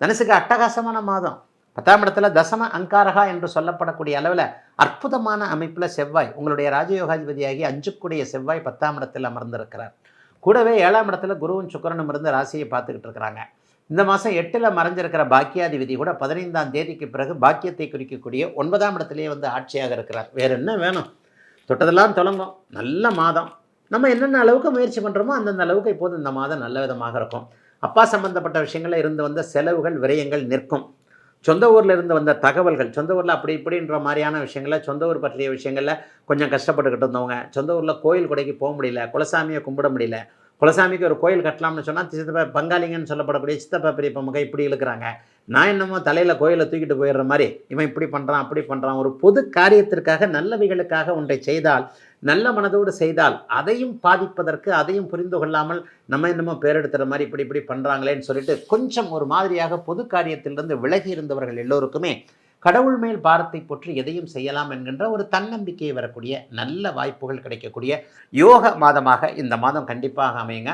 தனுசுக்கு அட்டகாசமான மாதம். 10ஆம் இடத்துல தசம அங்காரகா என்று சொல்லப்படக்கூடிய அளவில் அற்புதமான அமைப்பில் செவ்வாய், உங்களுடைய ராஜயோகாதிபதியாகி 5க்குடைய செவ்வாய் 10ஆம் இடத்தில் அமர்ந்திருக்கிறார். கூடவே 7ஆம் இடத்துல குருவும் சுக்கிரனும் இருந்து ராசியை பார்த்துக்கிட்டு இருக்கிறாங்க. இந்த மாதம் 8ல் மறைஞ்சிருக்கிற பாக்கியாதிபதி கூட 15ஆம் தேதிக்கு பிறகு பாக்கியத்தை குறிக்கக்கூடிய 9ஆம் இடத்துலேயே வந்து ஆட்சியாக இருக்கிறார். வேறு என்ன வேணும்? தொட்டதெல்லாம் தொடங்கும். நல்ல மாதம். நம்ம என்னென்ன அளவுக்கு முயற்சி பண்ணுறோமோ அந்தந்த அளவுக்கு இப்போது இந்த மாதம் நல்ல விதமாக இருக்கும். அப்பா சம்பந்தப்பட்ட விஷயங்களில் இருந்து வந்த செலவுகள், விரயங்கள் நிற்கும். சொந்த ஊரில் இருந்து வந்த தகவல்கள், சொந்த ஊரில் அப்படி இப்படின்ற மாதிரியான விஷயங்களில், சொந்த ஊர் பற்றிய விஷயங்களில் கொஞ்சம் கஷ்டப்பட்டுக்கிட்டு இருந்தவங்க, சொந்த ஊரில் கோயில் கொடைக்கு போக முடியல, குலசாமியை கும்பிட முடியல, குலசாமிக்கு ஒரு கோயில் கட்டலாம்னு சொன்னால் சித்தப்பா பங்காளிங்கன்னு சொல்லப்படக்கூடிய சித்தப்பா பெரியப்பா மகன் இப்படி இழுக்கிறாங்க. நான் என்னமோ தலையில் கோயிலை தூக்கிட்டு போயிடுற மாதிரி இவன் இப்படி பண்ணுறான் அப்படி பண்ணுறான். ஒரு பொது காரியத்திற்காக, நல்லவைகளுக்காக ஒன்றை செய்தால், நல்ல மனதோடு செய்தால், அதையும் பாதிப்பதற்கு, அதையும் புரிந்து கொள்ளாமல் நம்ம என்னமோ பேரெடுத்துகிற மாதிரி இப்படி இப்படி பண்ணுறாங்களேன்னு சொல்லிட்டு கொஞ்சம் ஒரு மாதிரியாக பொது காரியத்திலிருந்து விலகி இருந்தவர்கள் எல்லோருக்குமே கடவுள் மேல் பாரத்தை போற்றி எதையும் செய்யலாம் என்கின்ற ஒரு தன்னம்பிக்கையை வரக்கூடிய நல்ல வாய்ப்புகள் கிடைக்கக்கூடிய யோக மாதமாக இந்த மாதம் கண்டிப்பாக அமையுங்க.